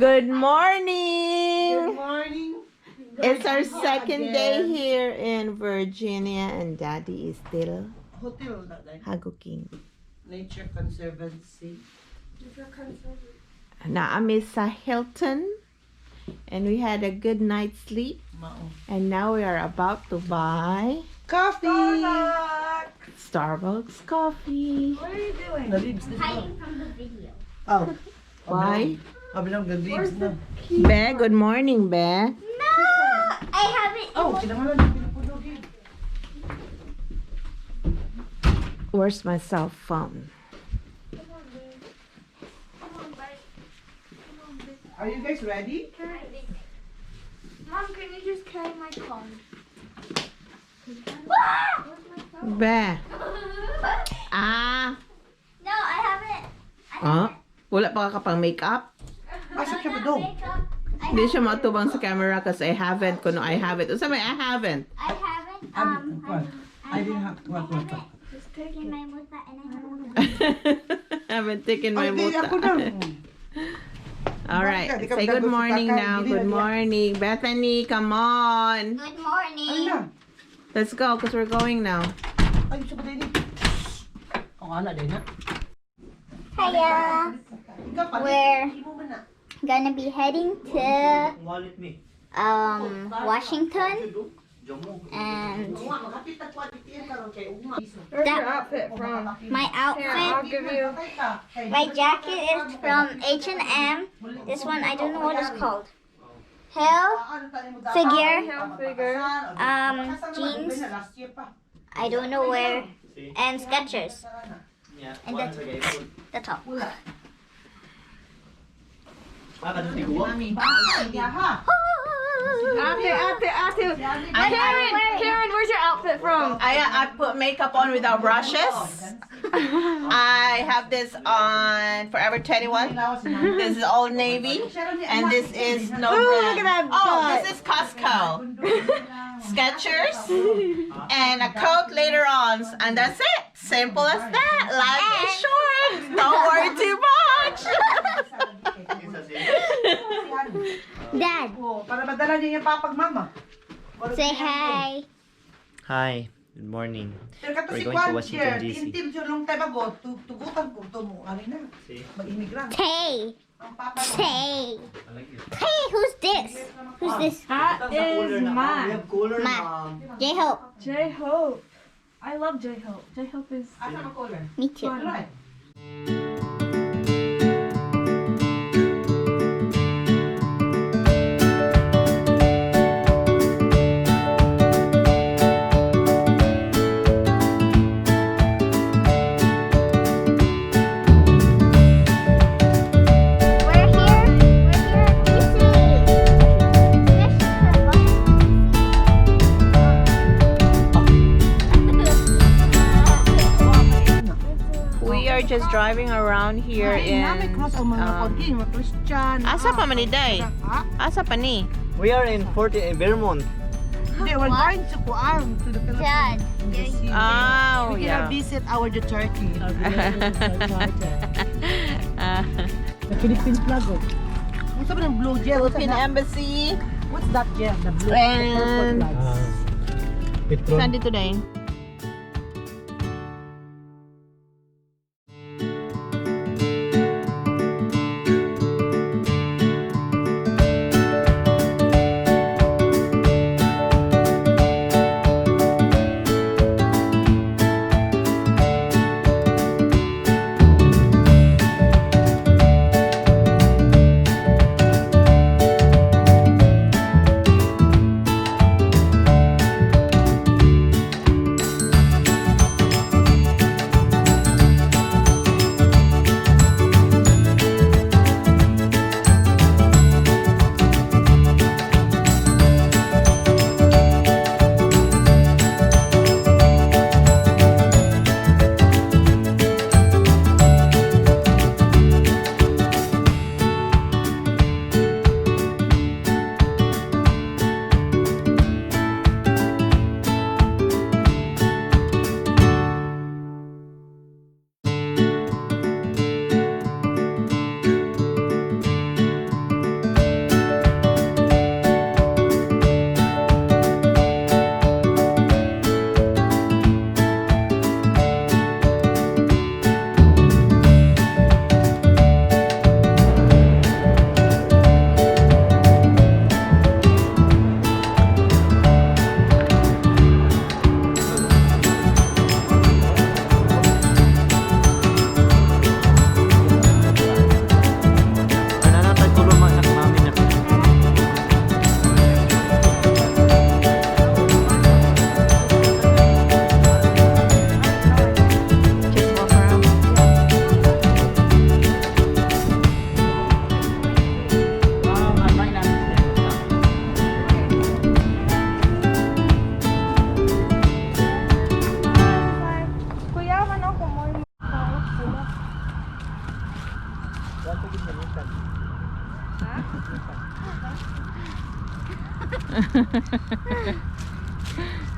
Good morning. Good morning. It's our second day here in Virginia, and Daddy is still Hotel na like haguking. Nature Conservancy. Naami sa Hilton, and we had a good night's sleep. Mao. And now we are about to buy Coffee. Starbucks coffee. What are you doing? Nalibs na siya. Hiding from the video. Oh. Why? Abilang nalibs na. Be, good morning, Be. No! I haven't. Oh, kinamalan na pinapulogin. Where's my cell phone? Come on, babe. Come on, babe. Come on, babe. Are you guys ready? Mom, can you just carry my phone? Be. Ah. No, I haven't. Oh, wala pa ka pang makeup? Asa siya ba daw? Hindi siya matubang sa camera kasi I haven't. Kuno I haven't. Usa may I haven't. I haven't. I didn't have what. Just taking my muta and I Haven't taken my Ay, di ako na. muta. All right. Bakit? Di ka Say good magdagos sa morning takay. now. Dili Good na diya. morning. Bethany, come on. Good Ano morning. na? Let's go because we're going now. Ay, siya ba din eh? Ang anak din na. Hiya. Ikaw pa. Where? Hindi mo man na. Gonna be heading to Wallet me. Washington and Ugma, makapit na quality yan karon kay ugma. Where's your That- outfit from? my I'll outfit. give you. My jacket is from H&M. This one I don't know what it's called. Hill figure. Jeans. I don't know where. And Skechers. And that's the top. Ate. Karen, where's your outfit from? I put makeup on without brushes. I have this on Forever 21. This is Old Navy. And this is no brand. look at that Oh, butt. this is Costco. Skechers. And a coat later on. And that's it. Simple as that. Life is short. Don't worry too much. Dad, Oh, para madala niya yung papag mama. say hi. Hi, good morning. Pero kato We're si going to Juan Washington, here, D.C. intim siya long time ago, tugutan ko to mo, ano na, mag-immigrant. Tay. Ang papa mo. Tay. Hey, who's this? Who's this? That is mine. Ma. J-Hope. J-Hope. I love J-Hope. J-Hope is... Asa ang color? Me too. Right. We're here. We are just driving around here in cross ang mga konti, mga Christian. Asa pa man ni Day? Asa pa ni? We are in Vermont. Hindi, we're going to Kuang, to the Dad. Philippines. Oh, We yeah. gonna visit our Duterte. The Philippine flag. Ano sabi ng blue gel? Philippine Embassy. What's that gel? The blue And- flag. Saan dito Day?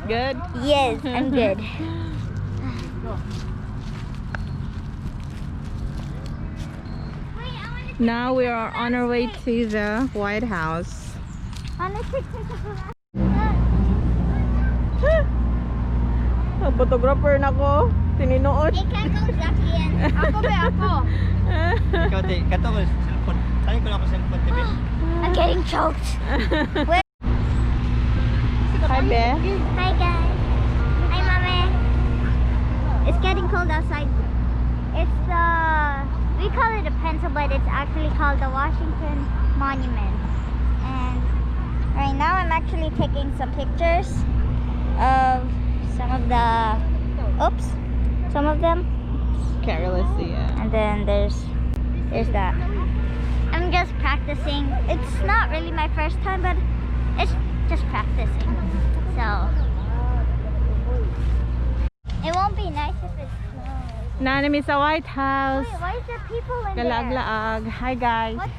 Good? Yes, I'm good. Now we are on our way to the White House. On a picture of the Photographer na ko. Tininood. They can't go Jackie and Ako ba ako? Ikaw, te, kato ko cellphone. Tayo ko na ako cellphone, te. I'm getting choked. Hi, Be. Hi guys. Hi mommy. It's getting cold outside. It's we call it a pencil, but it's actually called the Washington Monument. And right now I'm actually taking some pictures of some of them. Carelessly, yeah. And then there's that. I'm just practicing. It's not really my first time, but it's just practicing. So it won't be nice if it snows. Nanami sa White House. Wait, why is there people in there? Galag-laag. Hi, guys. What?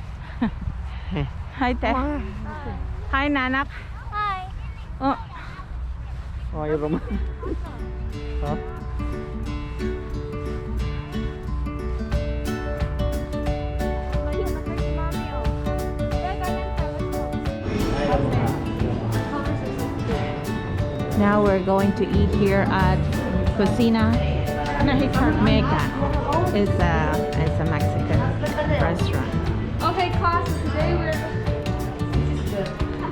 Hi, Te. Hi, Nanak. Hi. Oh, Oh, yung Roman. Ha? now we're going to eat here at Cocina Mega. It's a Mexican restaurant. Okay, class. Today we're.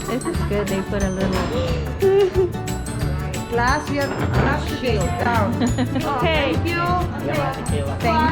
This is good. They put a little. Class, we have class today. Down. Okay. Thank you. Thank